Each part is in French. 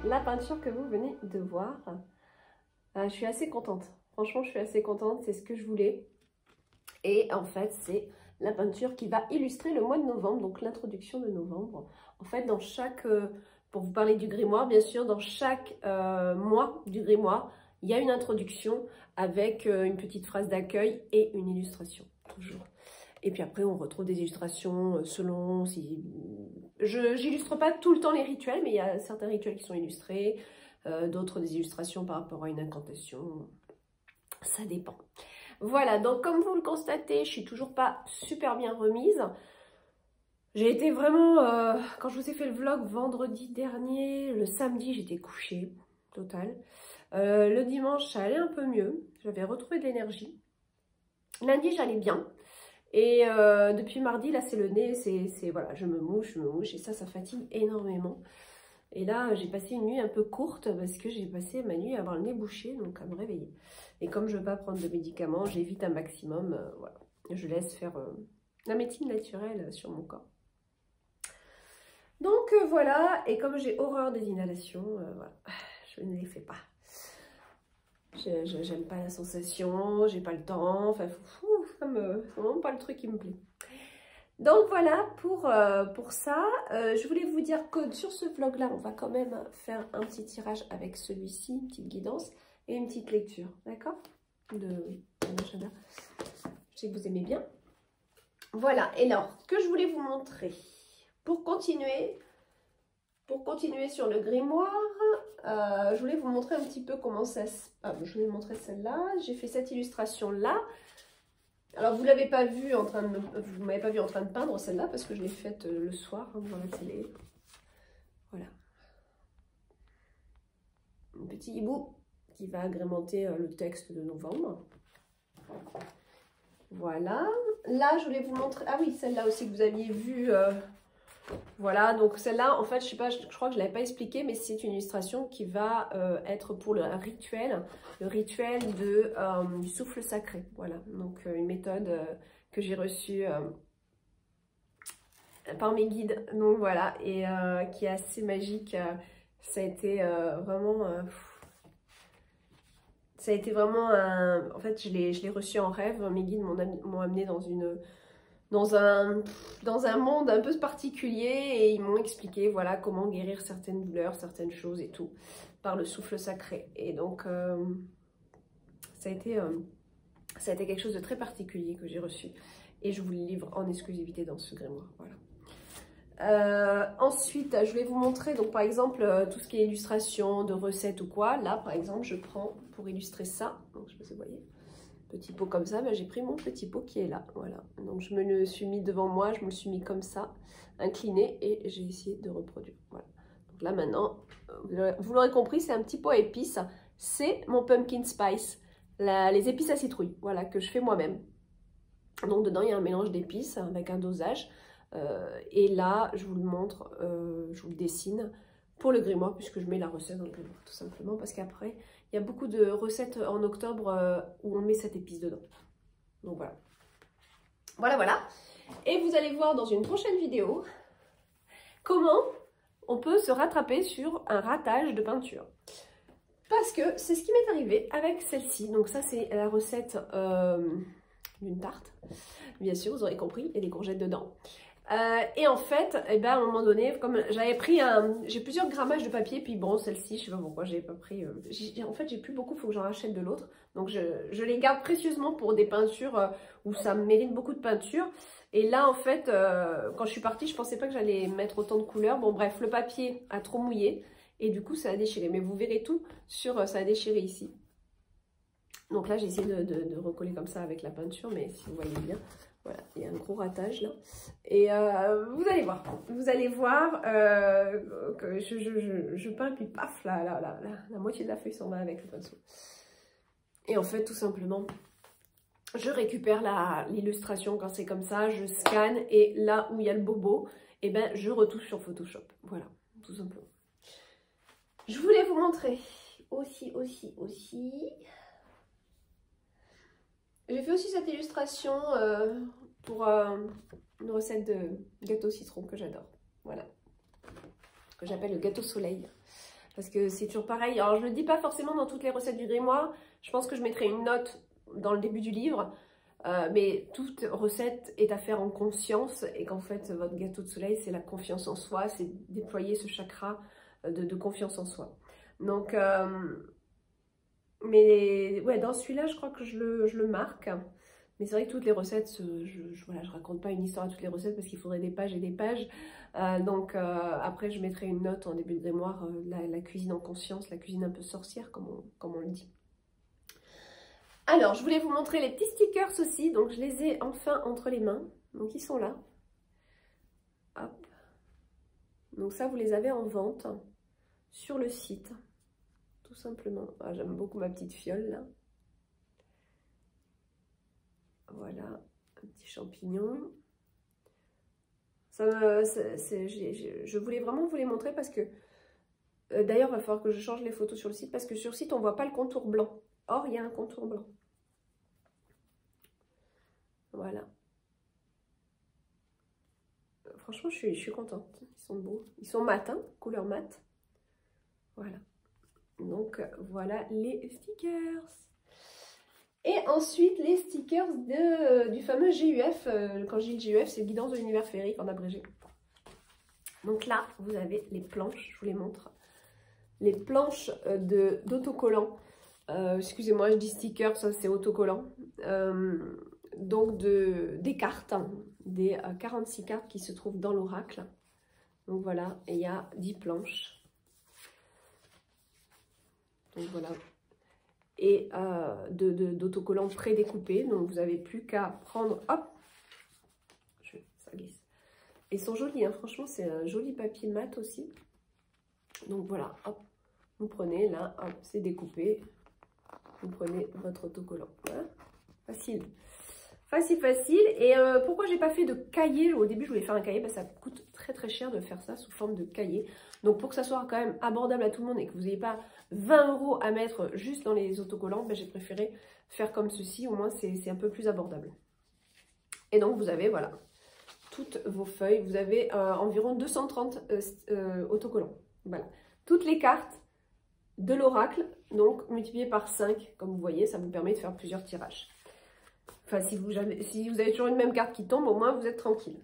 La peinture que vous venez de voir, je suis assez contente. Franchement, je suis assez contente. C'est ce que je voulais. Et en fait, c'est la peinture qui va illustrer le mois de novembre, donc l'introduction de novembre. En fait, dans chaque, pour vous parler du grimoire, bien sûr, dans chaque mois du grimoire, il y a une introduction avec une petite phrase d'accueil et une illustration, toujours. Et puis après, on retrouve des illustrations selon si... Je n'illustre pas tout le temps les rituels, mais il y a certains rituels qui sont illustrés, d'autres des illustrations par rapport à une incantation. Ça dépend. Voilà, donc comme vous le constatez, je suis toujours pas super bien remise. J'ai été vraiment... quand je vous ai fait le vlog vendredi dernier, le samedi, j'étais couchée, total. Le dimanche, ça allait un peu mieux. J'avais retrouvé de l'énergie. Lundi, j'allais bien. Et depuis mardi, là, c'est le nez, c'est voilà, je me mouche, et ça fatigue énormément. Et là, j'ai passé une nuit un peu courte parce que j'ai passé ma nuit à avoir le nez bouché, donc à me réveiller. Et comme je ne veux pas prendre de médicaments, j'évite un maximum, voilà. Je laisse faire la médecine naturelle sur mon corps. Donc voilà, et comme j'ai horreur des inhalations, voilà, je ne les fais pas. J'aime pas la sensation, j'ai pas le temps, enfin, c'est vraiment pas le truc qui me plaît. Donc voilà pour ça. Je voulais vous dire que sur ce vlog là, on va quand même faire un petit tirage avec celui-ci, une petite guidance et une petite lecture, d'accord, de l'agenda. Je sais que vous aimez bien. Voilà, et alors, ce que je voulais vous montrer, pour continuer sur le grimoire, je voulais vous montrer un petit peu comment ça se... je voulais vous montrer celle-là. J'ai fait cette illustration-là. Alors, vous ne l'avez pas vu en train de... Vous m'avez pas vu en train de peindre celle-là parce que je l'ai faite le soir devant la télé. Voilà. Un petit hibou qui va agrémenter le texte de novembre. Voilà. Là, je voulais vous montrer... Ah oui, celle-là aussi que vous aviez vue... Voilà, donc celle-là, en fait, je sais pas, je crois que je ne l'avais pas expliqué, mais c'est une illustration qui va être pour le rituel du souffle sacré. Voilà, donc une méthode que j'ai reçue par mes guides. Donc voilà, et qui est assez magique. Ça a été vraiment... ça a été vraiment un... En fait, je l'ai reçu en rêve. Mes guides m'ont amené dans un monde un peu particulier et ils m'ont expliqué voilà comment guérir certaines douleurs, certaines choses et tout par le souffle sacré. Et donc ça a été quelque chose de très particulier que j'ai reçu et je vous le livre en exclusivité dans ce grimoire. Voilà. Ensuite, je vais vous montrer donc par exemple tout ce qui est illustration de recettes ou quoi. Là par exemple, je prends pour illustrer ça. Donc je sais pas si vous voyez. Petit pot comme ça, ben, j'ai pris mon petit pot qui est là, voilà. Donc je me le suis mis devant moi, je me le suis mis comme ça, incliné, et j'ai essayé de reproduire, voilà. Donc là maintenant, vous l'aurez compris, c'est un petit pot à épices, c'est mon pumpkin spice, les épices à citrouille, voilà, que je fais moi-même. Donc dedans il y a un mélange d'épices avec un dosage, et là je vous le montre, je vous le dessine pour le grimoire, puisque je mets la recette dans le grimoire, tout simplement, parce qu'après, il y a beaucoup de recettes en octobre où on met cette épice dedans. Donc voilà. Voilà. Et vous allez voir dans une prochaine vidéo comment on peut se rattraper sur un ratage de peinture. Parce que c'est ce qui m'est arrivé avec celle-ci. Donc ça, c'est la recette d'une tarte. Bien sûr, vous aurez compris, il y a des courgettes dedans. Et en fait, eh ben, à un moment donné, comme j'avais pris j'ai plusieurs grammages de papier, puis bon, celle-ci, je sais pas pourquoi, j'ai pas pris. En fait, j'ai plus beaucoup, il faut que j'en rachète de l'autre. Donc, je les garde précieusement pour des peintures où ça mérite beaucoup de peinture. Et là, en fait, quand je suis partie, je pensais pas que j'allais mettre autant de couleurs. Bon, bref, le papier a trop mouillé et du coup, ça a déchiré. Mais vous verrez tout sur ça a déchiré ici. Donc là, j'ai essayé de recoller comme ça avec la peinture, mais si vous voyez bien. Voilà, il y a un gros ratage là. Et vous allez voir que je peins, puis paf, la moitié de la feuille s'en va avec le pinceau. Et en fait, tout simplement, je récupère l'illustration quand c'est comme ça, je scanne, et là où il y a le bobo, eh ben, je retouche sur Photoshop. Voilà, tout simplement. Je voulais vous montrer aussi. J'ai fait aussi cette illustration pour une recette de gâteau citron que j'adore. Voilà. Que j'appelle le gâteau soleil. Parce que c'est toujours pareil. Alors je ne le dis pas forcément dans toutes les recettes du grimoire. Je pense que je mettrai une note dans le début du livre. Mais toute recette est à faire en conscience. Et qu'en fait, votre gâteau de soleil, c'est la confiance en soi. C'est déployer ce chakra de confiance en soi. Donc... mais ouais, dans celui-là, je crois que je le marque. Mais c'est vrai que toutes les recettes, je raconte pas une histoire à toutes les recettes parce qu'il faudrait des pages et des pages. Après, je mettrai une note en début de grimoire, la cuisine en conscience, la cuisine un peu sorcière, comme on le dit. Alors, je voulais vous montrer les petits stickers aussi. Donc, je les ai enfin entre les mains. Donc, ils sont là. Hop. Donc ça, vous les avez en vente sur le site. Tout simplement. Ah, j'aime beaucoup ma petite fiole là. Voilà, un petit champignon. Je voulais vraiment vous les montrer parce que d'ailleurs, il va falloir que je change les photos sur le site parce que sur le site, on ne voit pas le contour blanc. Or, il y a un contour blanc. Voilà. Franchement, je suis contente. Ils sont beaux. Ils sont mat, hein, couleur mat. Voilà. Donc, voilà les stickers. Et ensuite, les stickers du fameux GUF. Quand je dis le GUF, c'est Guidance de l'univers féerique en abrégé. Donc là, vous avez les planches, je vous les montre. Les planches d'autocollants. Excusez-moi, je dis stickers, ça c'est autocollant. Donc des cartes, hein, des 46 cartes qui se trouvent dans l'oracle. Donc voilà, et il y a 10 planches. Donc voilà. Et d'autocollants prédécoupés. Donc vous n'avez plus qu'à prendre, hop, ça glisse. Et ils sont jolis, hein, franchement, c'est un joli papier mat aussi. Donc voilà, hop, vous prenez là, hop, c'est découpé. Vous prenez votre autocollant. Voilà. Facile. Facile. Et pourquoi j'ai pas fait de cahier? Au début, je voulais faire un cahier, ça coûte très cher de faire ça sous forme de cahier. Donc pour que ça soit quand même abordable à tout le monde et que vous n'ayez pas 20 € à mettre juste dans les autocollants, j'ai préféré faire comme ceci. Au moins, c'est un peu plus abordable. Et donc, vous avez, voilà, toutes vos feuilles. Vous avez environ 230 autocollants. Voilà. Toutes les cartes de l'oracle, donc multipliées par 5, comme vous voyez, ça vous permet de faire plusieurs tirages. Enfin, si vous avez toujours une même carte qui tombe, au moins vous êtes tranquille.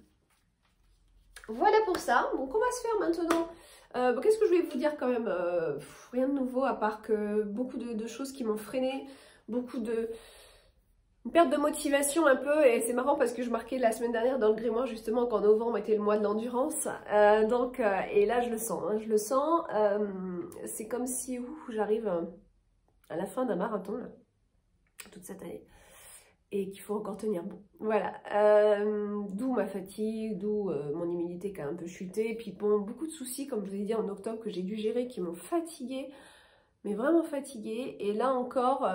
Voilà pour ça. Donc on va se faire maintenant. Qu'est-ce que je voulais vous dire quand même, rien de nouveau à part que beaucoup de choses qui m'ont freiné, beaucoup de... Une perte de motivation un peu, et c'est marrant parce que je marquais la semaine dernière dans le grimoire justement qu'en novembre était le mois de l'endurance. Et là je le sens, hein, c'est comme si j'arrive à la fin d'un marathon là, toute cette année. Et qu'il faut encore tenir bon. Voilà, d'où ma fatigue, d'où mon immunité qui a un peu chuté. Et puis bon, beaucoup de soucis, comme je vous ai dit en octobre, que j'ai dû gérer, qui m'ont fatiguée, mais vraiment fatiguée. Et là encore,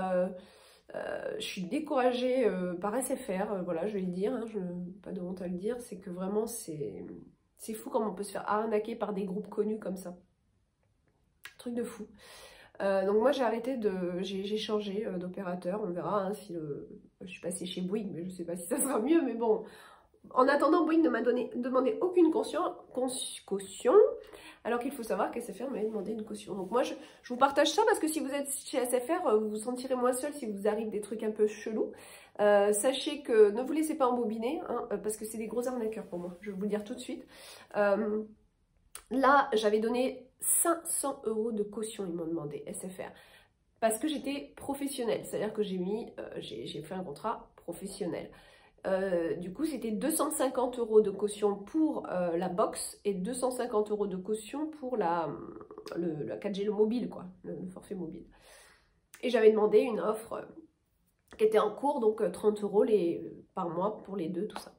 je suis découragée par SFR, voilà, je vais le dire, hein, pas de honte à le dire, c'est que vraiment, c'est fou comment on peut se faire arnaquer par des groupes connus comme ça. Truc de fou. Donc moi j'ai arrêté j'ai changé d'opérateur, on verra hein, si je suis passée chez Bouygues, mais je sais pas si ça sera mieux, mais bon, en attendant Bouygues ne m'a demandé aucune caution, alors qu'il faut savoir qu'SFR m'avait demandé une caution. Donc moi je vous partage ça parce que si vous êtes chez SFR, vous vous sentirez moins seul si vous arrive des trucs un peu chelous. Sachez que ne vous laissez pas embobiner, hein, parce que c'est des gros arnaqueurs pour moi, je vais vous le dire tout de suite. Là, j'avais donné 500 € de caution, ils m'ont demandé, SFR. Parce que j'étais professionnelle, c'est-à-dire que j'ai fait un contrat professionnel. Du coup, c'était 250 € de caution pour la box et 250 € de caution pour la 4G, le mobile, quoi, le forfait mobile. Et j'avais demandé une offre qui était en cours, donc 30 € par mois pour les deux, tout ça.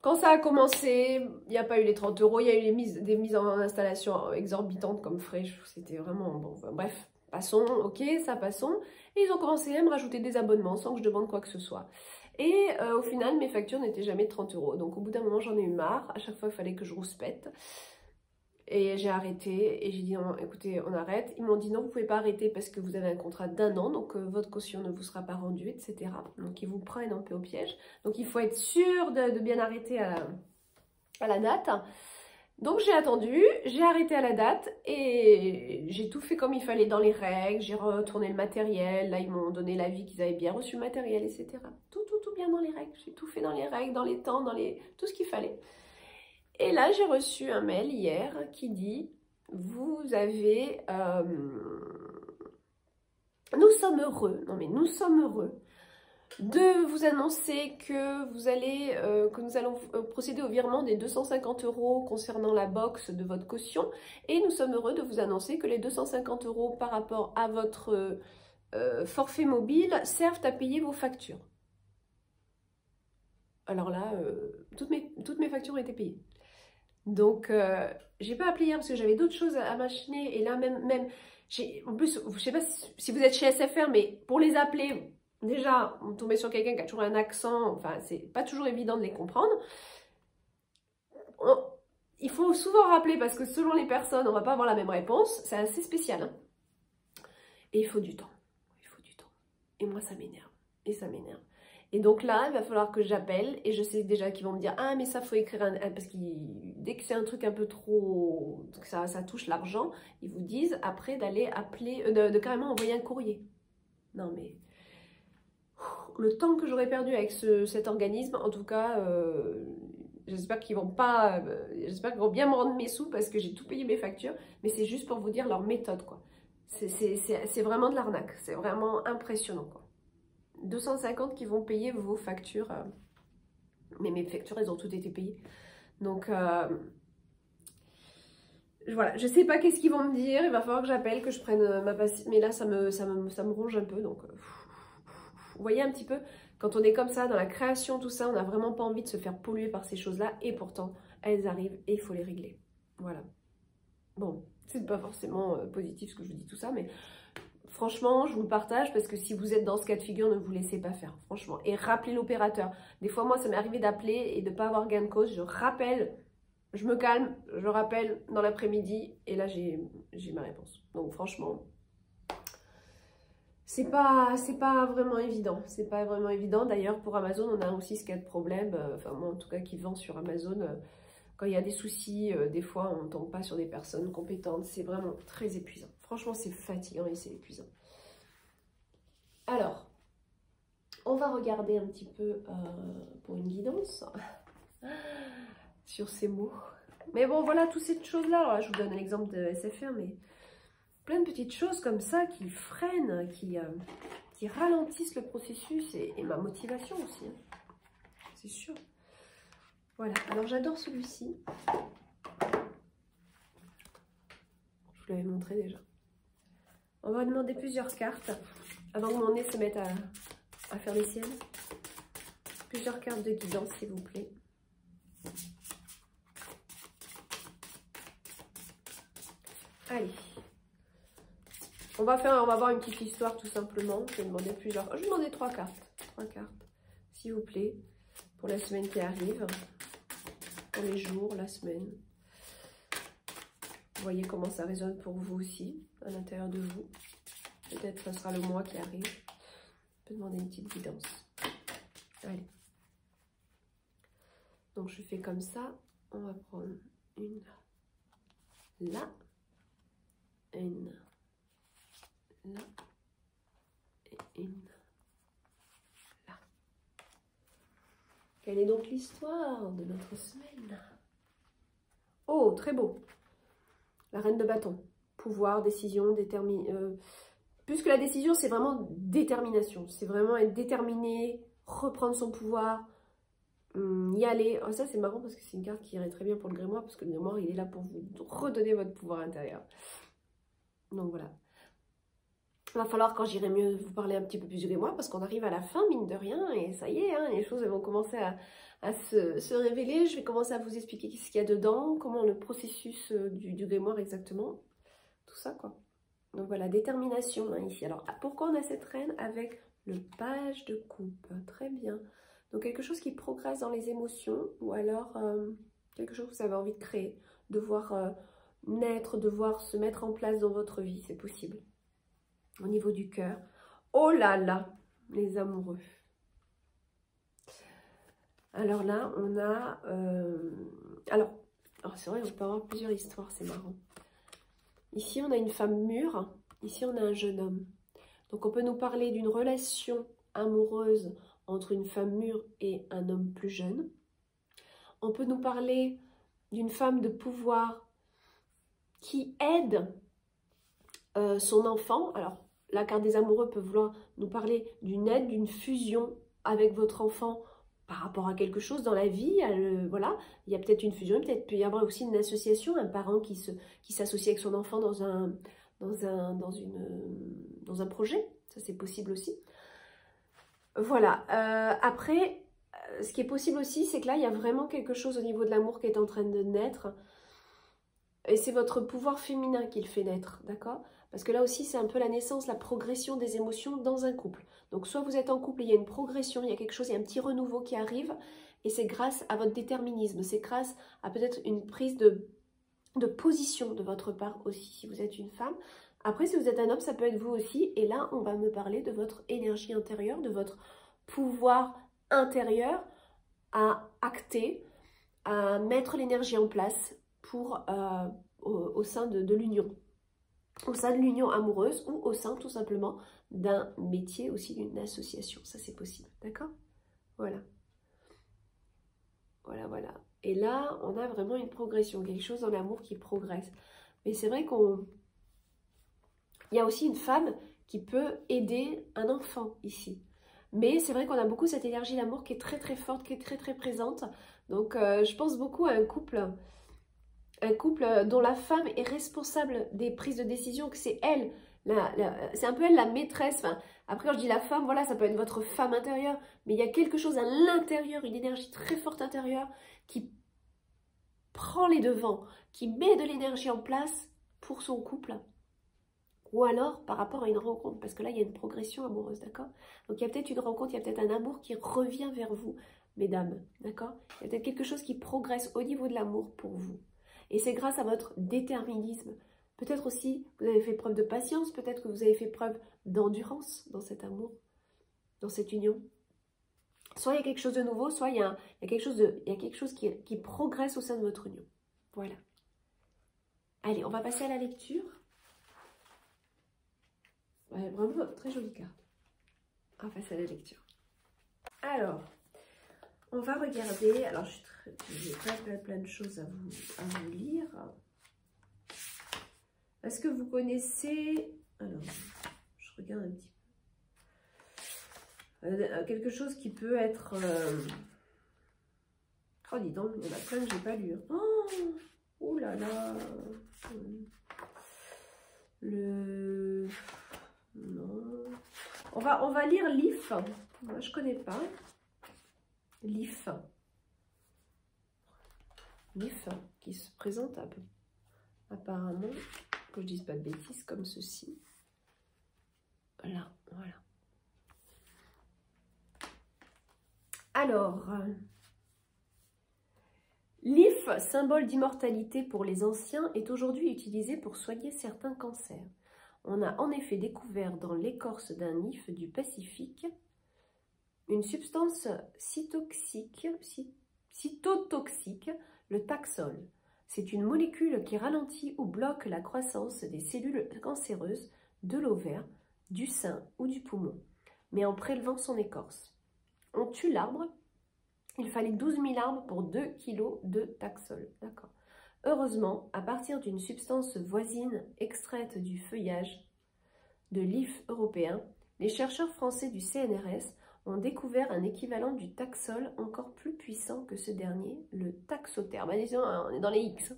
Quand ça a commencé, il n'y a pas eu les 30 €, il y a eu des mises en installation exorbitantes comme frais, c'était vraiment bon. Enfin, bref, passons, ok, ça passons. Et ils ont commencé à me rajouter des abonnements sans que je demande quoi que ce soit. Et au final, mes factures n'étaient jamais de 30 €. Donc au bout d'un moment, j'en ai eu marre. À chaque fois, il fallait que je rouspète. Et j'ai arrêté et j'ai dit non, écoutez, on arrête. Ils m'ont dit non, vous ne pouvez pas arrêter parce que vous avez un contrat d'1 an, donc votre caution ne vous sera pas rendue, etc. Donc ils vous prennent un peu au piège. Donc il faut être sûr de bien arrêter à la date. Donc j'ai attendu, j'ai arrêté à la date et j'ai tout fait comme il fallait dans les règles. J'ai retourné le matériel. Là, ils m'ont donné l'avis qu'ils avaient bien reçu le matériel, etc. Tout bien dans les règles. J'ai tout fait dans les règles, dans les temps, tout ce qu'il fallait. Et là, j'ai reçu un mail hier qui dit « Vous avez... nous sommes heureux, non mais nous sommes heureux de vous annoncer que nous allons procéder au virement des 250 € concernant la box de votre caution. Et nous sommes heureux de vous annoncer que les 250 € par rapport à votre forfait mobile servent à payer vos factures. » Alors là, toutes mes factures ont été payées. Donc, j'ai pas appelé hier parce que j'avais d'autres choses à machiner. Et là, en plus, je sais pas si vous êtes chez SFR, mais pour les appeler, déjà, vous tombez sur quelqu'un qui a toujours un accent. Enfin, c'est pas toujours évident de les comprendre. Il faut souvent rappeler parce que selon les personnes, on va pas avoir la même réponse. C'est assez spécial, hein. Et il faut du temps. Il faut du temps. Et moi, ça m'énerve. Et ça m'énerve. Et donc là, il va falloir que j'appelle et je sais déjà qu'ils vont me dire « Ah, mais ça, faut écrire un... » Parce que dès que c'est un truc un peu trop... que ça touche l'argent, ils vous disent après d'aller appeler... de carrément envoyer un courrier. Non, mais... Le temps que j'aurais perdu avec cet organisme, en tout cas, j'espère qu'ils vont pas... j'espère qu'ils vont bien me rendre mes sous parce que j'ai tout payé mes factures. Mais c'est juste pour vous dire leur méthode, quoi. C'est vraiment de l'arnaque. C'est vraiment impressionnant, quoi. 250 qui vont payer vos factures. Mais mes factures, elles ont toutes été payées. Donc, voilà. Je sais pas qu'est-ce qu'ils vont me dire. Il va falloir que j'appelle, que je prenne ma patience. Mais là, ça me ronge un peu. Donc, vous voyez un petit peu, quand on est comme ça, dans la création, tout ça, on n'a vraiment pas envie de se faire polluer par ces choses-là. Et pourtant, elles arrivent et il faut les régler. Voilà. Bon, c'est pas forcément positif ce que je vous dis tout ça, mais... Franchement, je vous le partage parce que si vous êtes dans ce cas de figure, ne vous laissez pas faire, franchement. Et rappelez l'opérateur. Des fois, moi, ça m'est arrivé d'appeler et de ne pas avoir gain de cause. Je rappelle, je me calme, je rappelle dans l'après-midi et là, j'ai ma réponse. Donc, franchement, c'est pas vraiment évident. C'est pas vraiment évident. D'ailleurs, pour Amazon, on a aussi ce cas de problème. Enfin, moi, en tout cas, qui vend sur Amazon... Quand il y a des soucis, des fois, on ne tombe pas sur des personnes compétentes. C'est vraiment très épuisant. Franchement, c'est fatigant et c'est épuisant. Alors, on va regarder un petit peu pour une guidance sur ces mots. Mais bon, voilà, toutes ces choses-là. Je vous donne l'exemple de SFR, mais plein de petites choses comme ça qui freinent, qui ralentissent le processus et ma motivation aussi. Hein. C'est sûr. Voilà, alors j'adore celui-ci. Je vous l'avais montré déjà. On va demander plusieurs cartes avant que mon nez se mette à faire les siennes. Plusieurs cartes de guidance, s'il vous plaît. Allez. On va avoir une petite histoire tout simplement. Je vais demander plusieurs. Je vais demander 3 cartes. 3 cartes, s'il vous plaît, pour la semaine qui arrive. Pour les jours, la semaine. Vous voyez comment ça résonne pour vous aussi, à l'intérieur de vous. Peut-être que ce sera le mois qui arrive. Je peux demander une petite guidance. Allez. Donc je fais comme ça. On va prendre une là. Une là. Et une là. Quelle est donc l'histoire de notre semaine? Oh, très beau. La reine de bâton. Pouvoir, décision, plus que la décision, c'est vraiment détermination. C'est vraiment être déterminé, reprendre son pouvoir, y aller. Oh, ça, c'est marrant parce que c'est une carte qui irait très bien pour le grimoire, parce que le grimoire, il est là pour vous redonner votre pouvoir intérieur. Donc voilà. Il va falloir, quand j'irai mieux, vous parler un petit peu plus du grimoire, parce qu'on arrive à la fin, mine de rien, et ça y est, hein, les choses elles vont commencer à se révéler. Je vais commencer à vous expliquer ce qu'il y a dedans, comment le processus du grimoire exactement, tout ça, quoi. Donc voilà, détermination, hein, ici. Alors, pourquoi on a cette reine avec le page de coupe? Très bien. Donc, quelque chose qui progresse dans les émotions, ou alors quelque chose que vous avez envie de créer, de voir naître, de voir se mettre en place dans votre vie, c'est possible. Au niveau du cœur. Oh là là, les amoureux. Alors là, on a... Alors c'est vrai, on peut avoir plusieurs histoires, c'est marrant. Ici, on a une femme mûre. Ici, on a un jeune homme. Donc, on peut nous parler d'une relation amoureuse entre une femme mûre et un homme plus jeune. On peut nous parler d'une femme de pouvoir qui aide son enfant. Alors, la carte des amoureux peut vouloir nous parler d'une aide, d'une fusion avec votre enfant par rapport à quelque chose dans la vie. Voilà, il y a peut-être une fusion, peut-être peut y avoir aussi une association, un parent qui s'associe avec son enfant dans un projet. Ça, c'est possible aussi. Voilà. Après, ce qui est possible aussi, c'est que là, il y a vraiment quelque chose au niveau de l'amour qui est en train de naître. Et c'est votre pouvoir féminin qui le fait naître, d'accord? Parce que là aussi, c'est un peu la naissance, la progression des émotions dans un couple. Donc, soit vous êtes en couple et il y a une progression, il y a quelque chose, il y a un petit renouveau qui arrive. Et c'est grâce à votre déterminisme, c'est grâce à peut-être une prise de position de votre part aussi, si vous êtes une femme. Après, si vous êtes un homme, ça peut être vous aussi. Et là, on va me parler de votre énergie intérieure, de votre pouvoir intérieur à acter, à mettre l'énergie en place pour, au sein de l'union. Au sein de l'union amoureuse ou au sein tout simplement d'un métier aussi, d'une association. Ça, c'est possible. D'accord? Voilà. Voilà, voilà. Et là, on a vraiment une progression, quelque chose dans l'amour qui progresse. Mais c'est vrai il y a aussi une femme qui peut aider un enfant ici. Mais c'est vrai qu'on a beaucoup cette énergie d'amour qui est très très forte, qui est très très présente. Donc je pense beaucoup à un couple dont la femme est responsable des prises de décision, que c'est elle, c'est un peu elle la maîtresse. Enfin, après quand je dis la femme, voilà, ça peut être votre femme intérieure, mais il y a quelque chose à l'intérieur, une énergie très forte intérieure qui prend les devants, qui met de l'énergie en place pour son couple. Ou alors par rapport à une rencontre, parce que là il y a une progression amoureuse, d'accord? Donc il y a peut-être une rencontre, il y a peut-être un amour qui revient vers vous, mesdames, d'accord? Il y a peut-être quelque chose qui progresse au niveau de l'amour pour vous. Et c'est grâce à votre déterminisme. Peut-être aussi vous avez fait preuve de patience, peut-être que vous avez fait preuve d'endurance dans cet amour, dans cette union. Soit il y a quelque chose de nouveau, soit il y a quelque chose qui progresse au sein de votre union. Voilà. Allez, on va passer à la lecture. Ouais, vraiment, très jolie carte. On va passer à la lecture. Alors, on va regarder. Alors, j'ai plein de choses à vous lire. Est-ce que vous connaissez... Alors, je regarde un petit peu. Quelque chose qui peut être... Oh, dis donc, il y en a plein que je n'ai pas lu. Oh là là. Non. On va lire l'IF. Moi, je connais pas. L'IF. L'IF qui se présente un peu. Apparemment, que je dise pas de bêtises, comme ceci. Voilà. Alors, l'IF, symbole d'immortalité pour les anciens, est aujourd'hui utilisé pour soigner certains cancers. On a en effet découvert dans l'écorce d'un if du Pacifique une substance cytotoxique, le taxol. C'est une molécule qui ralentit ou bloque la croissance des cellules cancéreuses de l'ovaire, du sein ou du poumon, mais en prélevant son écorce. On tue l'arbre Il fallait 12 000 arbres pour 2 kilos de Taxol. D'accord. Heureusement, à partir d'une substance voisine extraite du feuillage de l'IF européen, les chercheurs français du CNRS ont découvert un équivalent du Taxol encore plus puissant que ce dernier, le Taxotere. Bah, disons, on est dans les X.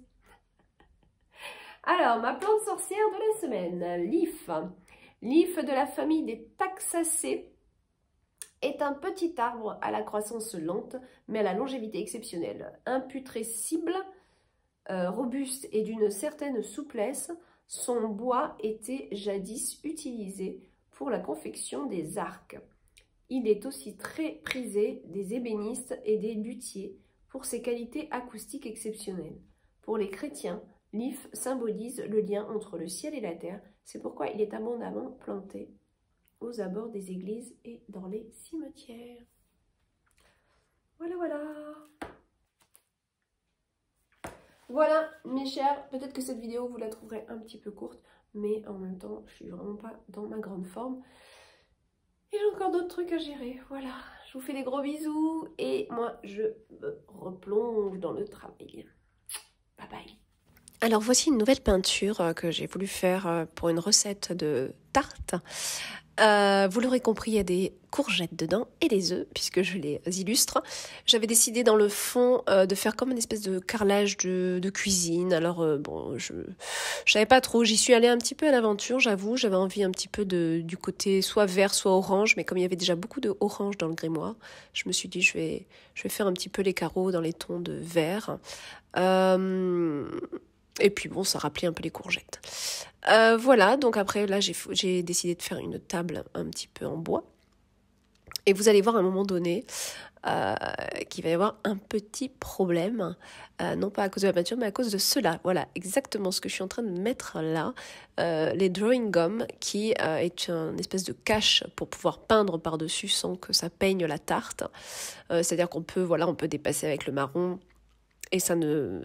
Alors, ma plante sorcière de la semaine, l'IF. L'IF de la famille des Taxacées est un petit arbre à la croissance lente, mais à la longévité exceptionnelle. Imputrescible, robuste et d'une certaine souplesse, son bois était jadis utilisé pour la confection des arcs. Il est aussi très prisé des ébénistes et des luthiers pour ses qualités acoustiques exceptionnelles. Pour les chrétiens, l'if symbolise le lien entre le ciel et la terre. C'est pourquoi il est abondamment planté aux abords des églises et dans les cimetières. Voilà, voilà. Voilà, mes chers, peut-être que cette vidéo, vous la trouverez un petit peu courte, mais en même temps, je suis vraiment pas dans ma grande forme. Et j'ai encore d'autres trucs à gérer, voilà. Je vous fais des gros bisous et moi, je me replonge dans le travail. Bye bye. Alors voici une nouvelle peinture que j'ai voulu faire pour une recette de tarte. Vous l'aurez compris, il y a des courgettes dedans et des œufs, puisque je les illustre. J'avais décidé dans le fond de faire comme une espèce de carrelage de cuisine. Alors bon, je savais pas trop, j'y suis allée un petit peu à l'aventure, j'avoue. J'avais envie un petit peu du côté soit vert, soit orange, mais comme il y avait déjà beaucoup de orange dans le grimoire, je me suis dit je vais faire un petit peu les carreaux dans les tons de vert. Et puis bon, ça rappelait un peu les courgettes. Voilà, donc après là j'ai décidé de faire une table un petit peu en bois. Et vous allez voir à un moment donné qu'il va y avoir un petit problème, non pas à cause de la peinture, mais à cause de cela. Voilà, exactement ce que je suis en train de mettre là. Les drawing gum, qui est une espèce de cache pour pouvoir peindre par-dessus sans que ça peigne la tarte. C'est-à-dire qu'on peut, voilà, on peut dépasser avec le marron et ça ne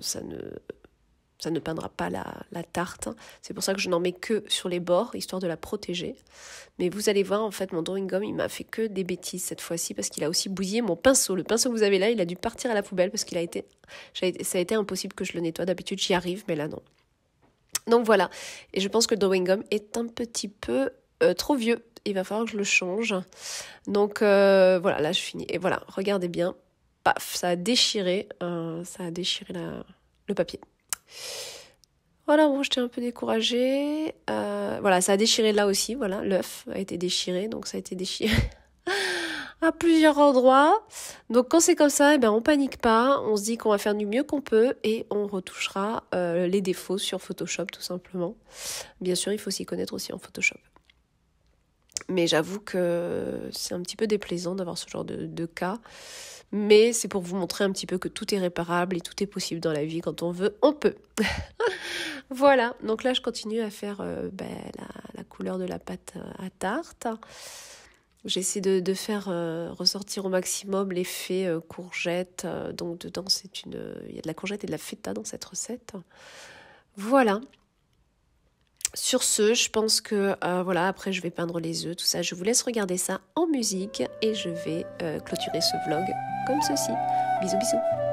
peindra pas la tarte. C'est pour ça que je n'en mets que sur les bords, histoire de la protéger. Mais vous allez voir, en fait, mon drawing gum, il m'a fait que des bêtises cette fois-ci, parce qu'il a aussi bousillé mon pinceau. Le pinceau que vous avez là, il a dû partir à la poubelle, parce ça a été impossible que je le nettoie. D'habitude, j'y arrive, mais là, non. Donc voilà. Et je pense que le drawing gum est un petit peu trop vieux. Il va falloir que je le change. Donc voilà, là, je finis. Et voilà, regardez bien. Paf, ça a déchiré le papier. Voilà, bon, j'étais un peu découragée. Voilà, ça a déchiré là aussi. Voilà, l'œuf a été déchiré, donc ça a été déchiré à plusieurs endroits. Donc quand c'est comme ça, eh ben, on panique pas. On se dit qu'on va faire du mieux qu'on peut et on retouchera les défauts sur Photoshop tout simplement. Bien sûr, il faut s'y connaître aussi en Photoshop. Mais j'avoue que c'est un petit peu déplaisant d'avoir ce genre de cas. Mais c'est pour vous montrer un petit peu que tout est réparable et tout est possible dans la vie. Quand on veut, on peut. Voilà, donc là je continue à faire la couleur de la pâte à tarte. J'essaie de faire ressortir au maximum l'effet courgette. Donc dedans, il y a de la courgette et de la feta dans cette recette. Voilà. Sur ce, je pense que voilà, après je vais peindre les œufs, tout ça. Je vous laisse regarder ça en musique et je vais clôturer ce vlog comme ceci. Bisous, bisous.